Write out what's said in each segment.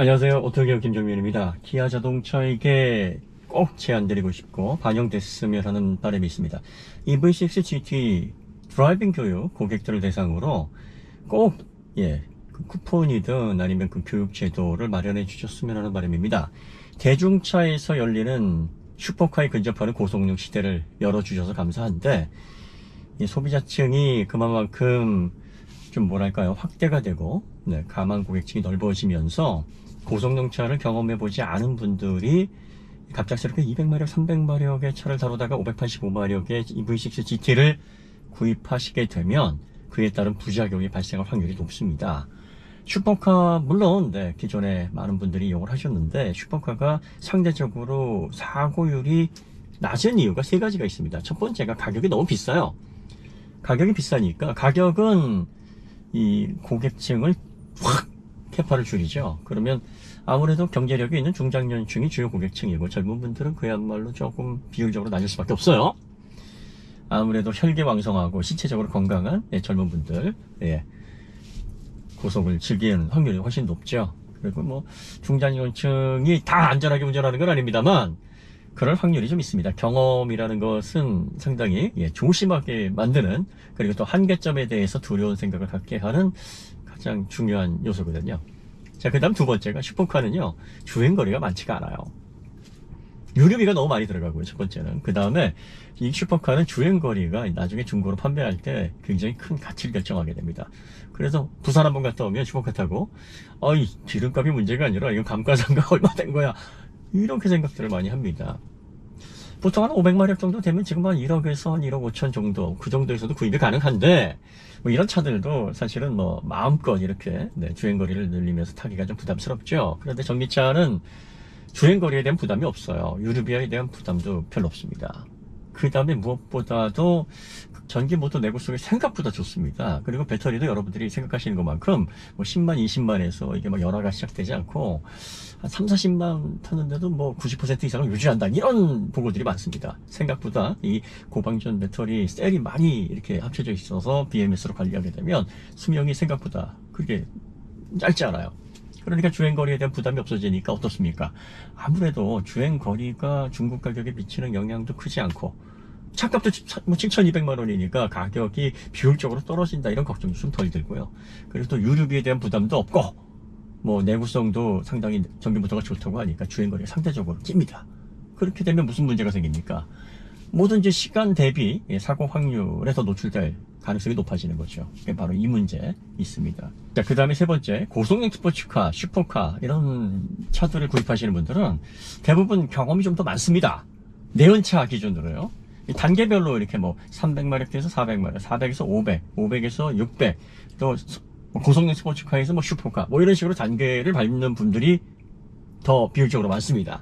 안녕하세요. 오토기업 김정민입니다. 기아 자동차에게 꼭 제안드리고 싶고 반영됐으면 하는 바람이 있습니다. 이 V6 GT 드라이빙 교육 고객들을 대상으로 꼭 그 쿠폰이든 아니면 그 교육 제도를 마련해 주셨으면 하는 바람입니다. 대중차에서 열리는 슈퍼카에 근접하는 고속력 시대를 열어주셔서 감사한데, 이 소비자층이 그만큼 좀 뭐랄까요, 확대가 되고 가망 고객층이 넓어지면서 고성능차를 경험해보지 않은 분들이 갑작스럽게 200마력, 300마력의 차를 다루다가 585마력의 V6 GT를 구입하시게 되면 그에 따른 부작용이 발생할 확률이 높습니다. 슈퍼카 물론 기존에 많은 분들이 이용을 하셨는데, 슈퍼카가 상대적으로 사고율이 낮은 이유가 세 가지가 있습니다. 첫 번째가 가격이 너무 비싸요. 가격이 비싸니까 가격은 이 고객층을 확 캐파를 줄이죠. 그러면 아무래도 경제력이 있는 중장년층이 주요 고객층이고, 젊은 분들은 그야말로 조금 비율적으로 낮을 수밖에 없어요. 아무래도 혈기왕성하고 신체적으로 건강한 젊은 분들, 고속을 즐기는 확률이 훨씬 높죠. 그리고 뭐 중장년층이 다 안전하게 운전하는 건 아닙니다만 그럴 확률이 좀 있습니다. 경험이라는 것은 상당히 조심하게 만드는, 그리고 또 한계점에 대해서 두려운 생각을 갖게 하는 가장 중요한 요소거든요. 자, 그 다음 두 번째가, 슈퍼카는요 주행거리가 많지가 않아요. 유류비가 너무 많이 들어가고요, 첫 번째는. 그 다음에 이 슈퍼카는 주행거리가 나중에 중고로 판매할 때 굉장히 큰 가치를 결정하게 됩니다. 그래서 부산 한번 갔다 오면 슈퍼카 타고 이 기름값이 문제가 아니라 이건 감가상각 얼마 된 거야, 이렇게 생각들을 많이 합니다. 보통 한 500마력 정도 되면 지금 한 1억에서 한 1억 5천 정도, 그 정도에서도 구입이 가능한데, 뭐 이런 차들도 사실은 뭐 마음껏 이렇게 주행거리를 늘리면서 타기가 좀 부담스럽죠. 그런데 전기차는 주행거리에 대한 부담이 없어요. 유류비에 대한 부담도 별로 없습니다. 그 다음에 무엇보다도 전기 모터 내구성이 생각보다 좋습니다. 그리고 배터리도 여러분들이 생각하시는 것만큼 뭐 10만, 20만에서 이게 막 열화가 시작되지 않고 한 3, 40만 타는데도 뭐 90% 이상을 유지한다, 이런 보고들이 많습니다. 생각보다 이 고방전 배터리 셀이 많이 이렇게 합쳐져 있어서 BMS로 관리하게 되면 수명이 생각보다 그렇게 짧지 않아요. 그러니까 주행거리에 대한 부담이 없어지니까 어떻습니까? 아무래도 주행거리가 중국 가격에 미치는 영향도 크지 않고, 차값도 뭐 7,200만 원이니까 가격이 비율적으로 떨어진다, 이런 걱정도 좀 덜 들고요. 그리고 또 유류비에 대한 부담도 없고, 뭐 내구성도 상당히 전기모터가 좋다고 하니까 주행거리가 상대적으로 깁니다. 그렇게 되면 무슨 문제가 생깁니까? 뭐든지 시간 대비 사고 확률에 더 노출될 가능성이 높아지는 거죠. 바로 이 문제 있습니다. 자, 그 다음에 세 번째, 고성능 스포츠카, 슈퍼카 이런 차들을 구입하시는 분들은 대부분 경험이 좀 더 많습니다. 내연차 기준으로요. 단계별로 이렇게 뭐 300마력대에서 400마력, 400에서 500, 500에서 600, 또 고성능 스포츠카에서 뭐 슈퍼카, 뭐 이런 식으로 단계를 밟는 분들이 더 비율적으로 많습니다.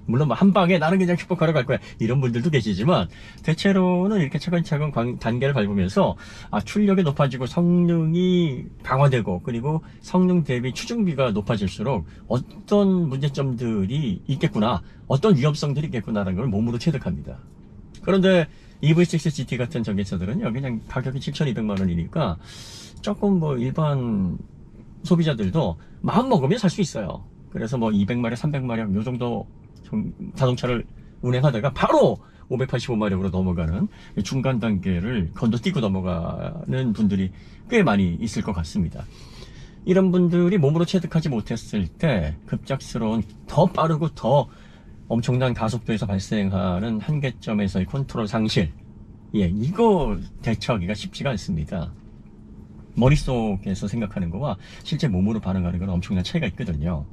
물론 뭐 한 방에 나는 그냥 슈퍼카로 갈 거야, 이런 분들도 계시지만, 대체로는 이렇게 차근차근 단계를 밟으면서 출력이 높아지고 성능이 강화되고, 그리고 성능 대비 추중비가 높아질수록 어떤 문제점들이 있겠구나, 어떤 위험성들이 있겠구나라는 걸 몸으로 체득합니다. 그런데 EV6 GT 같은 전기차들은요 그냥 가격이 7,200만 원이니까 조금 뭐 일반 소비자들도 마음 먹으면 살 수 있어요. 그래서 뭐 200마력, 300마력 요 정도 자동차를 운행하다가 바로 585마력으로 넘어가는 중간 단계를 건너뛰고 넘어가는 분들이 꽤 많이 있을 것 같습니다. 이런 분들이 몸으로 체득하지 못했을 때 급작스러운 더 빠르고 더 엄청난 가속도에서 발생하는 한계점에서의 컨트롤 상실, 이거 대처하기가 쉽지가 않습니다. 머릿속에서 생각하는 거와 실제 몸으로 반응하는 건 엄청난 차이가 있거든요.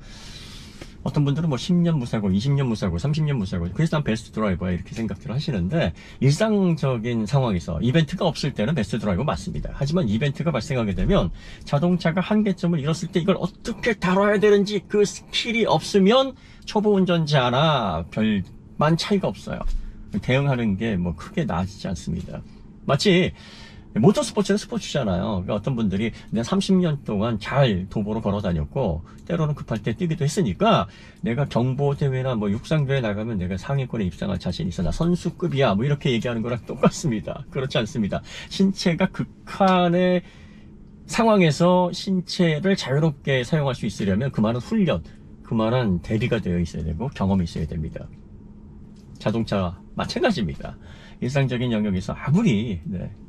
어떤 분들은 뭐 10년 무사고, 20년 무사고, 30년 무사고, 그래서 난 베스트 드라이버야, 이렇게 생각들을 하시는데, 일상적인 상황에서 이벤트가 없을 때는 베스트 드라이버 맞습니다. 하지만 이벤트가 발생하게 되면 자동차가 한계점을 잃었을 때 이걸 어떻게 다뤄야 되는지 그 스킬이 없으면 초보 운전자나 별만 차이가 없어요. 대응하는 게 뭐 크게 나아지지 않습니다. 마치 모터스포츠는 스포츠잖아요. 그러니까 어떤 분들이 내가 30년 동안 잘 도보로 걸어 다녔고 때로는 급할 때 뛰기도 했으니까 내가 경보대회나 뭐 육상대회 나가면 내가 상위권에 입상할 자신 있어, 나 선수급이야, 뭐 이렇게 얘기하는 거랑 똑같습니다. 그렇지 않습니다. 신체가 극한의 상황에서 신체를 자유롭게 사용할 수 있으려면 그 많은 훈련, 그만한 대비가 되어 있어야 되고 경험이 있어야 됩니다. 자동차 마찬가지입니다. 일상적인 영역에서 아무리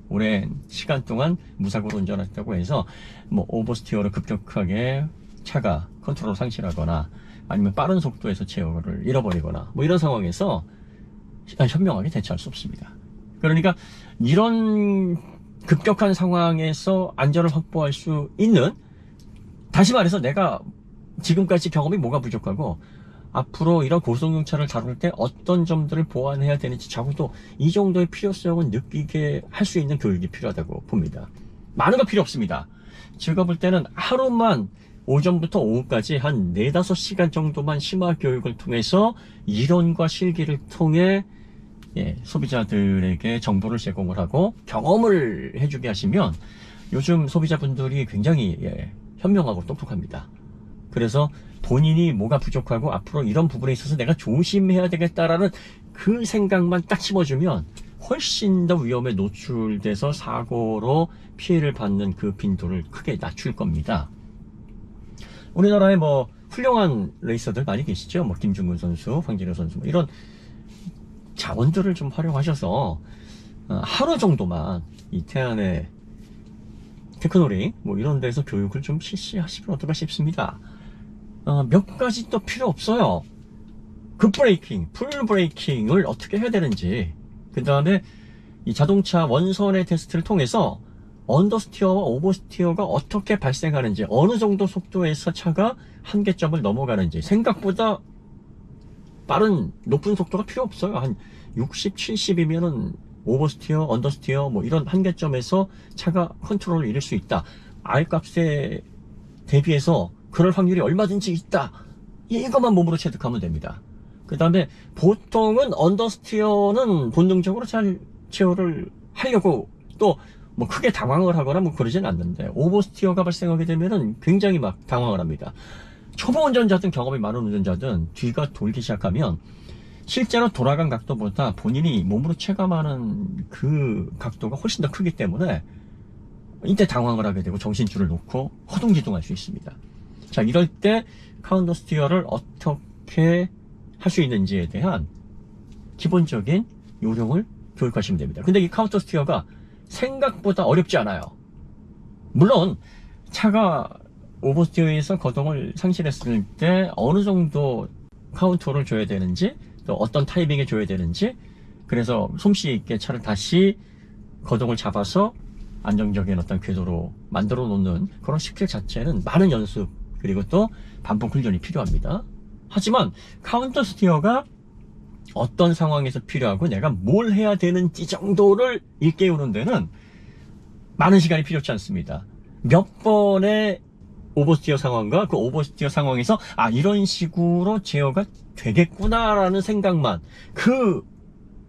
오랜 시간 동안 무사고로 운전했다고 해서 뭐 오버스티어로 급격하게 차가 컨트롤을 상실하거나 아니면 빠른 속도에서 제어를 잃어버리거나 뭐 이런 상황에서 현명하게 대처할 수 없습니다. 그러니까 이런 급격한 상황에서 안전을 확보할 수 있는, 다시 말해서 내가 지금까지 경험이 뭐가 부족하고 앞으로 이런 고속용차를 다룰 때 어떤 점들을 보완해야 되는지 적어도 이 정도의 필요성을 느끼게 할 수 있는 교육이 필요하다고 봅니다. 많은 거 필요 없습니다. 제가 볼 때는 하루만 오전부터 오후까지 한 4-5시간 정도만 심화 교육을 통해서 이론과 실기를 통해 소비자들에게 정보를 제공을 하고 경험을 해주게 하시면 요즘 소비자분들이 굉장히 현명하고 똑똑합니다. 그래서 본인이 뭐가 부족하고 앞으로 이런 부분에 있어서 내가 조심해야 되겠다라는 그 생각만 딱 심어주면 훨씬 더 위험에 노출돼서 사고로 피해를 받는 그 빈도를 크게 낮출 겁니다. 우리나라에 뭐 훌륭한 레이서들 많이 계시죠. 뭐 김중근 선수, 황진호 선수 뭐 이런 자원들을 좀 활용하셔서 하루 정도만 이 태안의 테크노링 뭐 이런 데서 교육을 좀 실시하시면 어떨까 싶습니다. 몇 가지 또 필요 없어요. 급브레이킹, 풀브레이킹을 어떻게 해야 되는지, 그 다음에 이 자동차 원선의 테스트를 통해서 언더스티어와 오버스티어가 어떻게 발생하는지, 어느 정도 속도에서 차가 한계점을 넘어가는지, 생각보다 빠른 높은 속도가 필요 없어요. 한 60, 70이면은 오버스티어, 언더스티어 뭐 이런 한계점에서 차가 컨트롤을 잃을 수 있다. R값에 대비해서 그럴 확률이 얼마든지 있다. 이것만 몸으로 체득하면 됩니다. 그 다음에 보통은 언더스티어는 본능적으로 잘 제어를 하려고 또 뭐 크게 당황을 하거나 뭐 그러진 않는데, 오버스티어가 발생하게 되면은 굉장히 막 당황을 합니다. 초보 운전자든 경험이 많은 운전자든 뒤가 돌기 시작하면 실제로 돌아간 각도보다 본인이 몸으로 체감하는 그 각도가 훨씬 더 크기 때문에 이때 당황을 하게 되고 정신줄을 놓고 허둥지둥할 수 있습니다. 자, 이럴 때 카운터 스티어를 어떻게 할 수 있는지에 대한 기본적인 요령을 교육하시면 됩니다. 근데 이 카운터 스티어가 생각보다 어렵지 않아요. 물론 차가 오버스티어에서 거동을 상실했을 때 어느 정도 카운터를 줘야 되는지, 또 어떤 타이밍에 줘야 되는지, 그래서 솜씨 있게 차를 다시 거동을 잡아서 안정적인 어떤 궤도로 만들어 놓는 그런 스킬 자체는 많은 연습 그리고 또 반복 훈련이 필요합니다. 하지만 카운터 스티어가 어떤 상황에서 필요하고 내가 뭘 해야 되는지 정도를 일깨우는 데는 많은 시간이 필요치 않습니다. 몇 번의 오버스티어 상황과 그 오버스티어 상황에서 이런 식으로 제어가 되겠구나라는 생각만, 그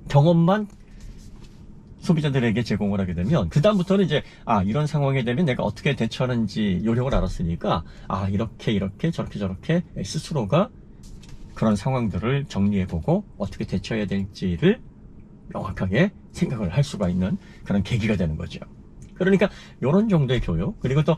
경험만 소비자들에게 제공을 하게 되면 그 다음부터는 이제 이런 상황에 되면 내가 어떻게 대처하는지 요령을 알았으니까 이렇게 저렇게 스스로가 그런 상황들을 정리해보고 어떻게 대처해야 될지를 명확하게 생각을 할 수가 있는 그런 계기가 되는 거죠. 그러니까 이런 정도의 교육, 그리고 또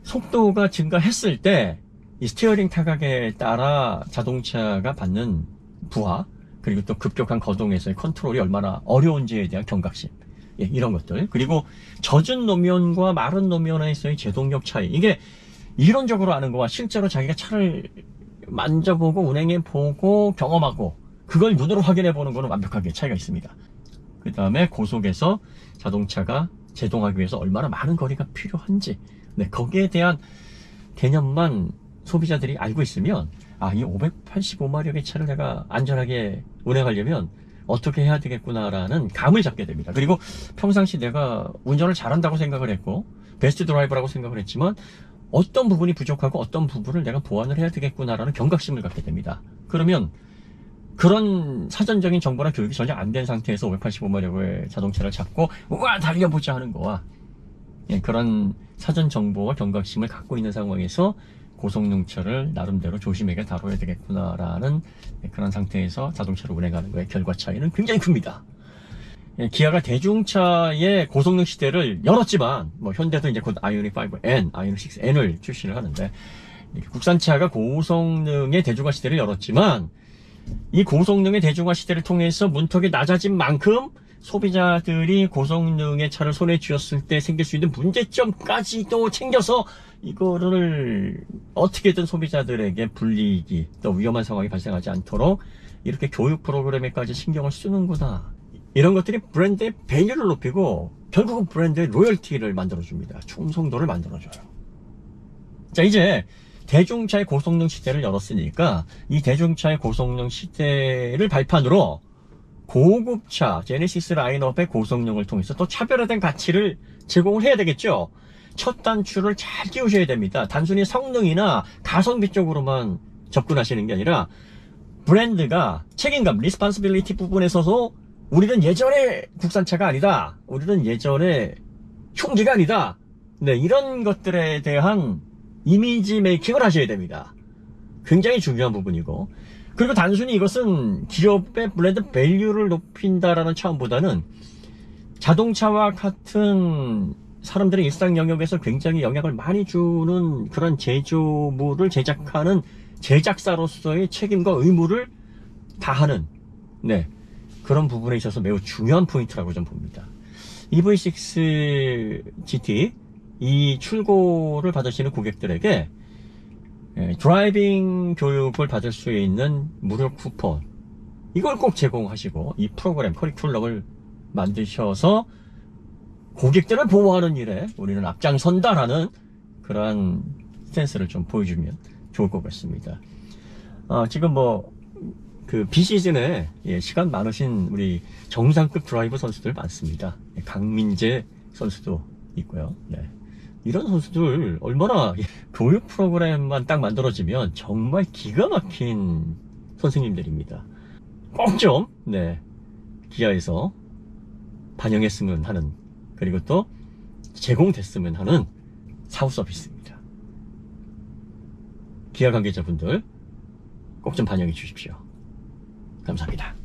속도가 증가했을 때 이 스티어링 타각에 따라 자동차가 받는 부하, 그리고 또 급격한 거동에서의 컨트롤이 얼마나 어려운지에 대한 경각심, 이런 것들, 그리고 젖은 노면과 마른 노면에서의 제동력 차이, 이게 이론적으로 아는 거와 실제로 자기가 차를 만져보고 운행해보고 경험하고 그걸 눈으로 확인해보는 거는 완벽하게 차이가 있습니다. 그 다음에 고속에서 자동차가 제동하기 위해서 얼마나 많은 거리가 필요한지, 거기에 대한 개념만 소비자들이 알고 있으면 이 585마력의 차를 내가 안전하게 운행하려면 어떻게 해야 되겠구나라는 감을 잡게 됩니다. 그리고 평상시 내가 운전을 잘한다고 생각을 했고 베스트 드라이버라고 생각을 했지만 어떤 부분이 부족하고 어떤 부분을 내가 보완을 해야 되겠구나라는 경각심을 갖게 됩니다. 그러면 그런 사전적인 정보나 교육이 전혀 안 된 상태에서 585마력의 자동차를 잡고 우와 달려보자 하는 거와 그런 사전 정보와 경각심을 갖고 있는 상황에서 고속용차를 나름대로 조심하게 다뤄야 되겠구나라는 그런 상태에서 자동차를 운행하는 거의 결과 차이는 굉장히 큽니다. 기아가 대중차의 고성능 시대를 열었지만 현대도 이제 곧 아이오닉 5N, 아이오닉 6N을 출시를 하는데 국산차가 고성능의 대중화 시대를 열었지만 이 고성능의 대중화 시대를 통해서 문턱이 낮아진 만큼 소비자들이 고성능의 차를 손에 쥐었을 때 생길 수 있는 문제점까지도 챙겨서 이거를 어떻게든 소비자들에게 불리기 또 위험한 상황이 발생하지 않도록 이렇게 교육 프로그램에까지 신경을 쓰는구나. 이런 것들이 브랜드의 밸류를 높이고 결국은 브랜드의 로열티를 만들어줍니다. 충성도를 만들어줘요. 자, 이제 대중차의 고성능 시대를 열었으니까 이 대중차의 고성능 시대를 발판으로 고급차 제네시스 라인업의 고성능을 통해서 또 차별화된 가치를 제공을 해야 되겠죠. 첫 단추를 잘 끼우셔야 됩니다. 단순히 성능이나 가성비 쪽으로만 접근하시는 게 아니라 브랜드가 책임감, 리스폰시빌리티 부분에서도 우리는 예전의 국산차가 아니다. 우리는 예전의 흉기가 아니다. 네, 이런 것들에 대한 이미지 메이킹을 하셔야 됩니다. 굉장히 중요한 부분이고, 그리고 단순히 이것은 기업의 브랜드 밸류를 높인다라는 차원보다는 자동차와 같은 사람들의 일상 영역에서 굉장히 영향을 많이 주는 그런 제조물을 제작하는 제작사로서의 책임과 의무를 다하는, 네, 그런 부분에 있어서 매우 중요한 포인트라고 좀 봅니다. EV6 GT 이 출고를 받으시는 고객들에게 드라이빙 교육을 받을 수 있는 무료 쿠폰, 이걸 꼭 제공하시고 이 프로그램 커리큘럼을 만드셔서 고객들을 보호하는 일에 우리는 앞장선다라는 그러한 스탠스를 좀 보여주면 좋을 것 같습니다. 지금 그 비시즌에 시간 많으신 우리 정상급 드라이버 선수들 많습니다. 강민재 선수도 있고요. 네. 이런 선수들 얼마나 교육 프로그램만 딱 만들어지면 정말 기가 막힌 선생님들입니다. 꼭 좀 기아에서 반영했으면 하는, 그리고 또 제공됐으면 하는 사후 서비스입니다. 기아 관계자분들 꼭 좀 반영해 주십시오. 감사합니다.